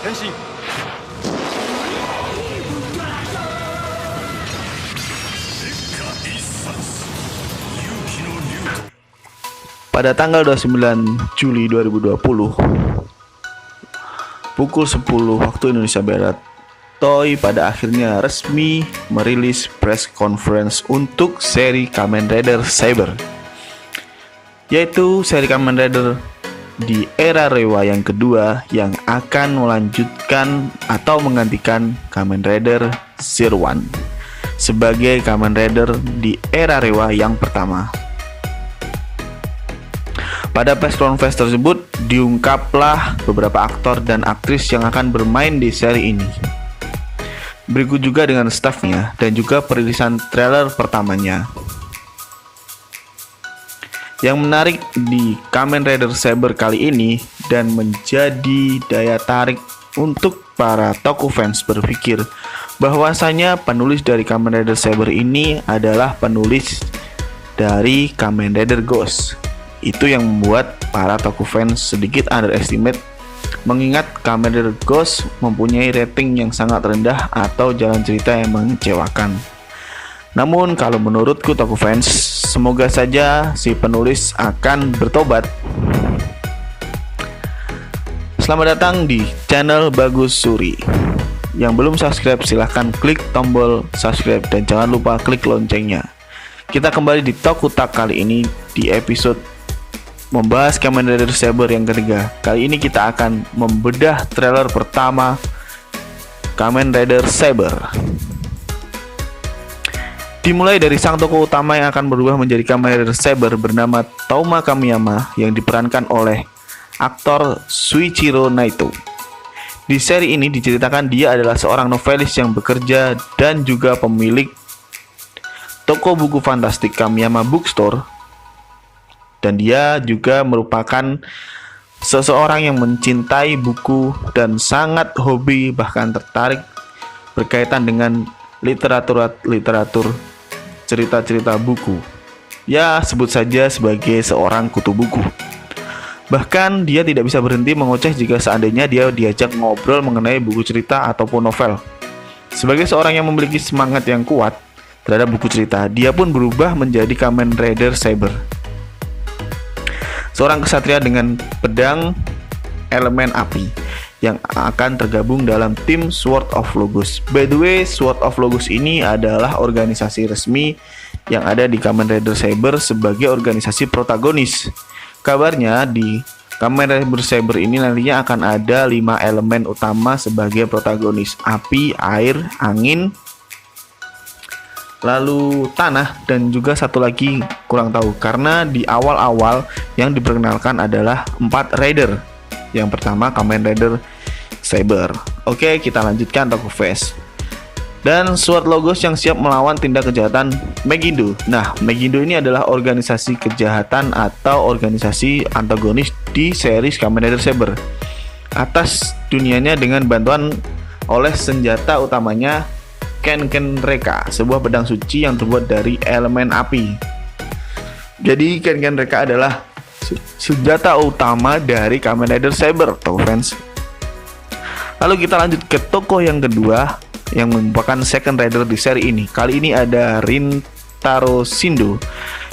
Pada tanggal 29 Juli 2020 pukul 10 waktu Indonesia Barat, Toei pada akhirnya resmi merilis press conference untuk seri Kamen Rider Saber, yaitu seri Kamen Rider di era Reiwa yang kedua yang akan melanjutkan atau menggantikan Kamen Rider Zero One sebagai Kamen Rider di era Reiwa yang pertama. Pada press conference tersebut diungkaplah beberapa aktor dan aktris yang akan bermain di seri ini. Berikut juga dengan stafnya dan juga perilisan trailer pertamanya. Yang menarik di Kamen Rider Saber kali ini dan menjadi daya tarik untuk para toku fans berpikir bahwasanya penulis dari Kamen Rider Saber ini adalah penulis dari Kamen Rider Ghost. Itu yang membuat para toku fans sedikit underestimate, mengingat Kamen Rider Ghost mempunyai rating yang sangat rendah atau jalan cerita yang mengecewakan. Namun kalau menurutku toku fans, semoga saja si penulis akan bertobat. Selamat datang di channel Bagus Suri. Yang belum subscribe silahkan klik tombol subscribe dan jangan lupa klik loncengnya. Kita kembali di Tokutak kali ini di episode membahas Kamen Rider Saber yang ketiga. Kali ini kita akan membedah trailer pertama Kamen Rider Saber. Dimulai dari sang tokoh utama yang akan berubah menjadi Kamen Rider Saber bernama Touma Kamiyama yang diperankan oleh aktor Shuichiro Naito. Di seri ini diceritakan dia adalah seorang novelis yang bekerja dan juga pemilik toko buku fantastik Kamiyama Bookstore. Dan dia juga merupakan seseorang yang mencintai buku dan sangat hobi bahkan tertarik berkaitan dengan literatur cerita-cerita buku. Ya, sebut saja sebagai seorang kutu buku. Bahkan dia tidak bisa berhenti mengoceh jika seandainya dia diajak ngobrol mengenai buku cerita ataupun novel. Sebagai seorang yang memiliki semangat yang kuat terhadap buku cerita, dia pun berubah menjadi Kamen Rider Saber, seorang kesatria dengan pedang elemen api yang akan tergabung dalam tim Sword of Logos. By the way, Sword of Logos ini adalah organisasi resmi yang ada di Kamen Rider Saber sebagai organisasi protagonis. Kabarnya di Kamen Rider Saber ini nantinya akan ada 5 elemen utama sebagai protagonis: api, air, angin, lalu tanah, dan juga satu lagi kurang tahu karena di awal-awal yang diperkenalkan adalah 4 rider. Yang pertama Kamen Rider Saber. Oke, kita lanjutkan Toku Fest. Dan Sword Logos yang siap melawan tindak kejahatan Megindo. Nah, Megindo ini adalah organisasi kejahatan atau organisasi antagonis di series Kamen Rider Saber. Atas dunianya dengan bantuan oleh senjata utamanya Kenken Reka, sebuah pedang suci yang terbuat dari elemen api. Jadi Kenken Reka adalah senjata utama dari Kamen Rider Saber, tokoh fans. Lalu kita lanjut ke tokoh yang kedua yang merupakan second rider di seri ini. Kali ini ada Rintaro Shindo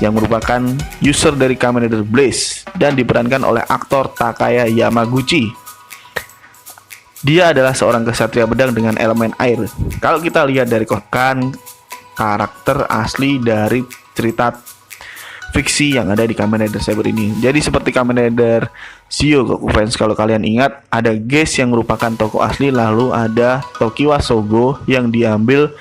yang merupakan user dari Kamen Rider Blaze dan diperankan oleh aktor Takaya Yamaguchi. Dia adalah seorang kesatria pedang dengan elemen air. Kalau kita lihat dari karakter asli dari cerita fiksi yang ada di Kamen Rider Saber ini. Jadi seperti Kamen Rider Zio, fans, kalau kalian ingat ada Geist yang merupakan tokoh asli, lalu ada Tokiwa Sogo yang diambil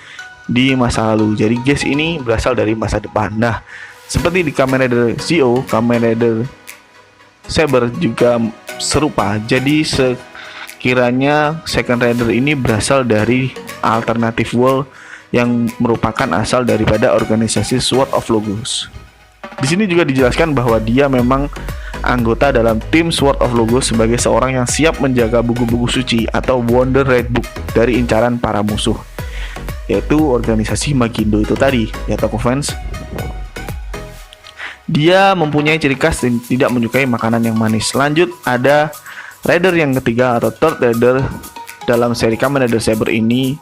di masa lalu. Jadi Geist ini berasal dari masa depan. Nah, seperti di Kamen Rider Zio, Kamen Rider Saber juga serupa. Jadi kiranya second rider ini berasal dari alternative world yang merupakan asal daripada organisasi Sword of Logos. Di sini juga dijelaskan bahwa dia memang anggota dalam tim Sword of Logos sebagai seorang yang siap menjaga buku-buku suci atau Wonder Red Book dari incaran para musuh, yaitu organisasi Magindo itu tadi, ya tokoh fans. Dia mempunyai ciri khas dan tidak menyukai makanan yang manis. Lanjut ada rider yang ketiga atau third rider dalam seri Kamen Rider Saber ini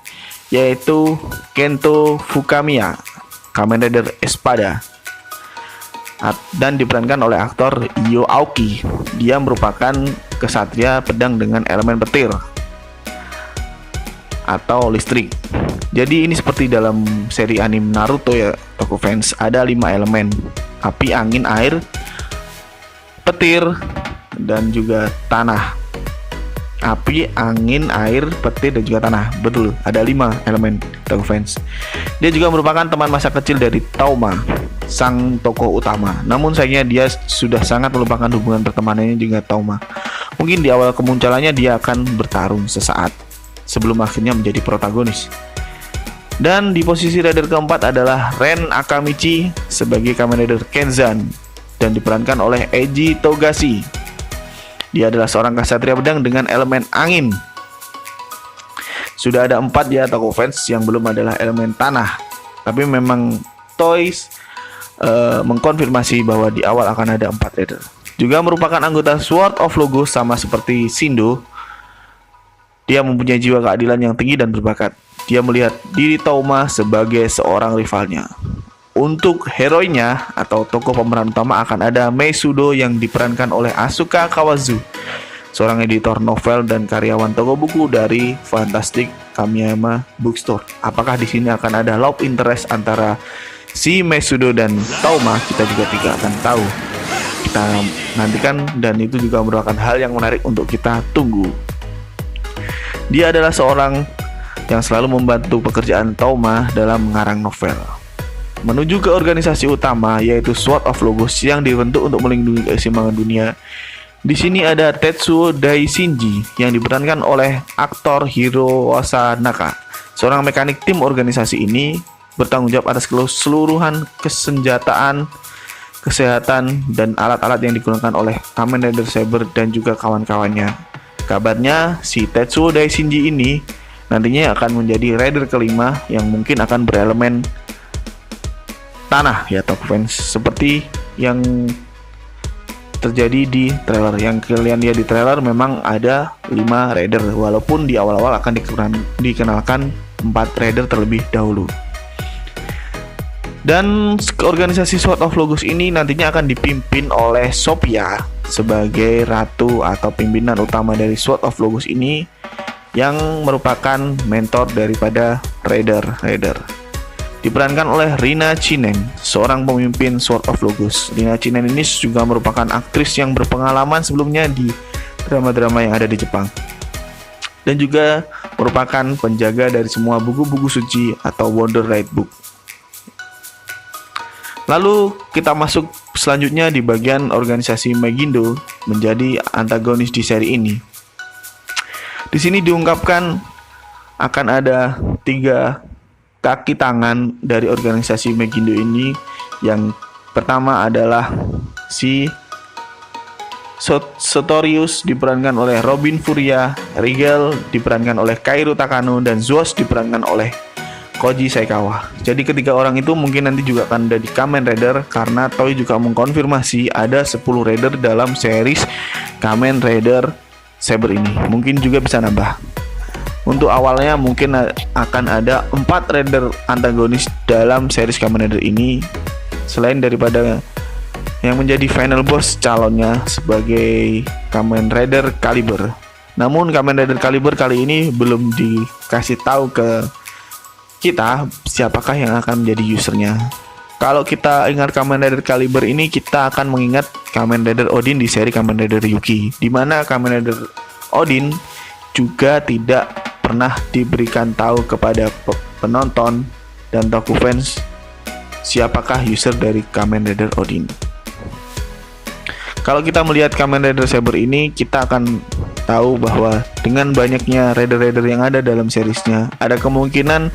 yaitu Kento Fukamiya, Kamen Rider Espada, dan diperankan oleh aktor Io Aoki. Dia merupakan kesatria pedang dengan elemen petir atau listrik. Jadi ini seperti dalam seri anime Naruto ya, toko fans. Ada 5 elemen: api, angin, air, petir, dan juga tanah. Api, angin, air, petir, dan juga tanah. Betul, ada 5 elemen toko fans. Dia juga merupakan teman masa kecil dari Tauma, sang tokoh utama. Namun sayangnya dia sudah sangat melupakan hubungan pertemanannya dengan Tauma. Mungkin di awal kemunculannya dia akan bertarung sesaat sebelum akhirnya menjadi protagonis. Dan di posisi rider keempat adalah Ren Akamichi sebagai Kamen Rider Kenzan dan diperankan oleh Eiji Togashi. Dia adalah seorang ksatria pedang dengan elemen angin. Sudah ada 4 ya toko fans, yang belum adalah elemen tanah. Tapi memang Toys mengkonfirmasi bahwa di awal akan ada 4 rider. Juga merupakan anggota Sword of Logos sama seperti Shindo. Dia mempunyai jiwa keadilan yang tinggi dan berbakat. Dia melihat diri Tauma sebagai seorang rivalnya. Untuk heroinya atau tokoh pemeran utama akan ada Meisudo yang diperankan oleh Asuka Kawazu, seorang editor novel dan karyawan toko buku dari Fantastic Kamiyama Bookstore. Apakah di sini akan ada love interest antara si Meisudo dan Tauma? Kita juga tidak akan tahu. Kita nantikan, dan itu juga merupakan hal yang menarik untuk kita tunggu. Dia adalah seorang yang selalu membantu pekerjaan Tauma dalam mengarang novel. Menuju ke organisasi utama yaitu Sword of Logos yang dibentuk untuk melindungi keseimbangan dunia. Di sini ada Tetsuo Daishinji yang diperankan oleh aktor Hiro Wasanaka. Seorang mekanik tim organisasi ini bertanggung jawab atas keseluruhan kesenjataan, kesehatan, dan alat-alat yang digunakan oleh Kamen Rider Saber dan juga kawan-kawannya. Kabarnya si Tetsuo Daishinji ini nantinya akan menjadi rider kelima yang mungkin akan berelemen tanah ya top fans, seperti yang terjadi di trailer. Yang kalian lihat di trailer memang ada 5 rider, walaupun di awal-awal akan dikenalkan 4 rider terlebih dahulu. Dan organisasi Sword of Logos ini nantinya akan dipimpin oleh Sophia sebagai ratu atau pimpinan utama dari Sword of Logos ini, yang merupakan mentor daripada rider. Diperankan oleh Rina Chinen, seorang pemimpin Sword of Logos. Rina Chinen ini juga merupakan aktris yang berpengalaman sebelumnya di drama-drama yang ada di Jepang, dan juga merupakan penjaga dari semua buku-buku suci atau Wonder Ride Book. Lalu kita masuk selanjutnya di bagian organisasi Megindo menjadi antagonis di seri ini. Di sini diungkapkan akan ada 3 kaki tangan dari organisasi Megindo ini. Yang pertama adalah si Sotorius diperankan oleh Robin Furia, Rigel diperankan oleh Kairo Takano, dan Zeus diperankan oleh Koji Saikawa. Jadi ketiga orang itu mungkin nanti juga akan ada di Kamen Rider, karena Toei juga mengkonfirmasi ada 10 rider dalam series Kamen Rider Saber ini. Mungkin juga bisa nambah. Untuk awalnya mungkin akan ada 4 rider antagonis dalam series Kamen Rider ini, selain daripada yang menjadi final boss calonnya sebagai Kamen Rider Caliber. Namun Kamen Rider Caliber kali ini belum dikasih tahu ke kita siapakah yang akan menjadi usernya. Kalau kita ingat Kamen Rider Caliber ini, kita akan mengingat Kamen Rider Odin di seri Kamen Rider Yuki, di mana Kamen Rider Odin juga tidak pernah diberikan tahu kepada penonton dan toku fans siapakah user dari Kamen Rider Odin. Kalau kita melihat Kamen Rider Saber ini, kita akan tahu bahwa dengan banyaknya rider-rider yang ada dalam seriesnya, ada kemungkinan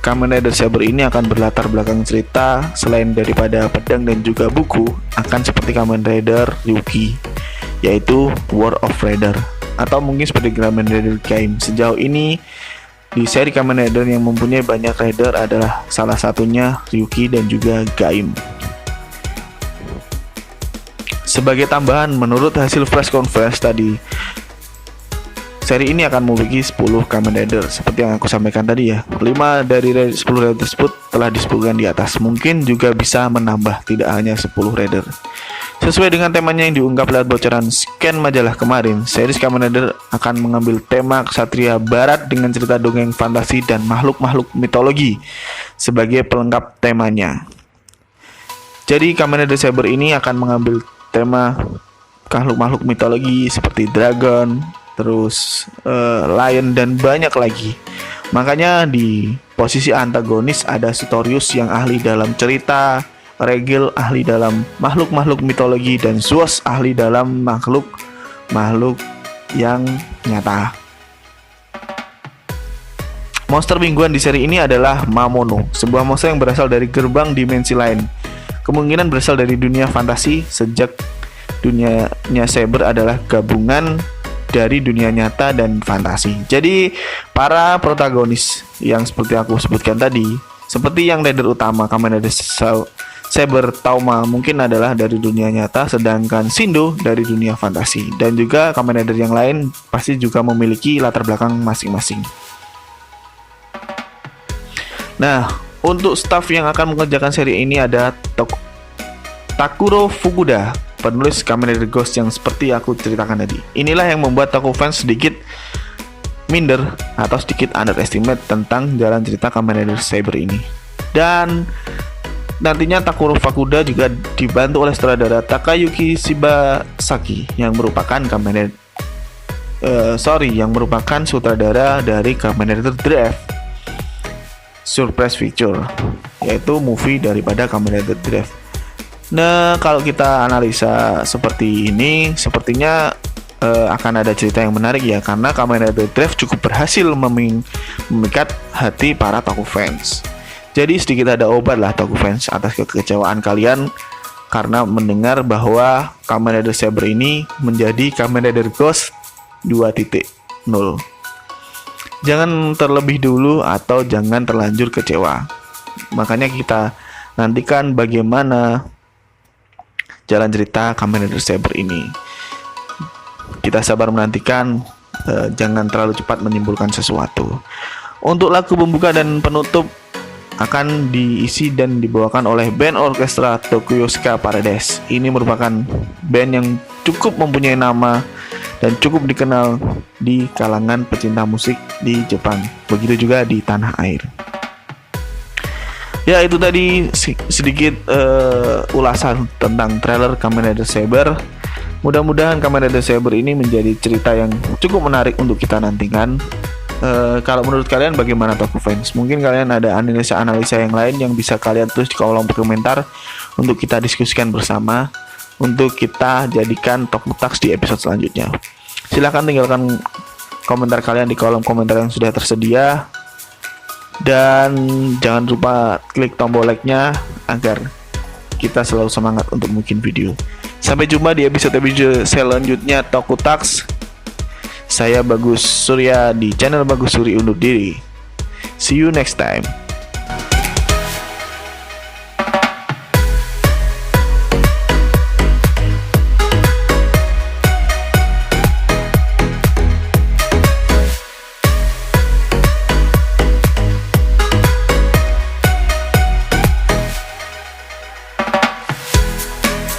Kamen Rider Saber ini akan berlatar belakang cerita selain daripada pedang dan juga buku, akan seperti Kamen Rider Yuki, yaitu War of Rider, atau mungkin seperti Kamen Rider Gaim. Sejauh ini di seri Kamen Rider yang mempunyai banyak rider adalah salah satunya Ryuki dan juga Gaim. Sebagai tambahan, menurut hasil press conference tadi, seri ini akan memiliki 10 Kamen Rider seperti yang aku sampaikan tadi ya. 5 dari 10 rider tersebut telah disebutkan di atas. Mungkin juga bisa menambah, tidak hanya 10 rider. Sesuai dengan temanya yang diungkap lewat bocoran scan majalah kemarin, series Kamen Rider akan mengambil tema ksatria barat dengan cerita dongeng fantasi dan makhluk-makhluk mitologi sebagai pelengkap temanya. Jadi Kamen Rider Saber ini akan mengambil tema makhluk-makhluk mitologi seperti dragon, terus lion dan banyak lagi. Makanya di posisi antagonis ada Sutorius yang ahli dalam cerita, Regil ahli dalam makhluk-makhluk mitologi, dan Zuos ahli dalam makhluk yang nyata. Monster mingguan di seri ini adalah Mamono, sebuah monster yang berasal dari gerbang dimensi lain. Kemungkinan berasal dari dunia fantasi, sejak dunianya Saber adalah gabungan dari dunia nyata dan fantasi. Jadi para protagonis yang seperti aku sebutkan tadi, seperti yang rider utama Kamen Rider Saber Tauma mungkin adalah dari dunia nyata, sedangkan Shindo dari dunia fantasi. Dan juga Kamen Rider yang lain pasti juga memiliki latar belakang masing-masing. Nah, untuk staff yang akan mengerjakan seri ini ada Takuro Fukuda, penulis Kamen Rider Ghost yang seperti aku ceritakan tadi. Inilah yang membuat Toku fans sedikit minder atau sedikit underestimate tentang jalan cerita Kamen Rider Saber ini. Dan nantinya Takuro Fukuda juga dibantu oleh sutradara Takayuki Shibasaki yang merupakan sutradara dari Kamen Rider Drive Surprise Feature, yaitu movie daripada Kamen Rider Drive. Nah, kalau kita analisa seperti ini, sepertinya akan ada cerita yang menarik ya, karena Kamen Rider Drive cukup berhasil memikat hati para Toku fans. Jadi sedikit ada obat lah Toku fans atas kekecewaan kalian karena mendengar bahwa Kamen Rider Saber ini menjadi Kamen Rider Ghost 2.0. Jangan terlebih dulu atau jangan terlanjur kecewa. Makanya kita nantikan bagaimana jalan cerita Kamen Rider Saber ini. Kita sabar menantikan, jangan terlalu cepat menyimpulkan sesuatu. Untuk lagu pembuka dan penutup akan diisi dan dibawakan oleh band orkestra Tokyo Ska Paradise. Ini merupakan band yang cukup mempunyai nama dan cukup dikenal di kalangan pecinta musik di Jepang. Begitu juga di tanah air. Ya, itu tadi sedikit ulasan tentang trailer Kamen Rider Saber. Mudah-mudahan Kamen Rider Saber ini menjadi cerita yang cukup menarik untuk kita nantikan. Kalau menurut kalian bagaimana Toku fans? Mungkin kalian ada analisa-analisa yang lain yang bisa kalian tulis di kolom komentar untuk kita diskusikan bersama, untuk kita jadikan Toku Talks di episode selanjutnya. Silahkan tinggalkan komentar kalian di kolom komentar yang sudah tersedia. Dan jangan lupa klik tombol like-nya agar kita selalu semangat untuk bikin video. Sampai jumpa di episode selanjutnya Toku Talks. Saya Bagus Surya di channel Bagus Suri undur diri. See you next time.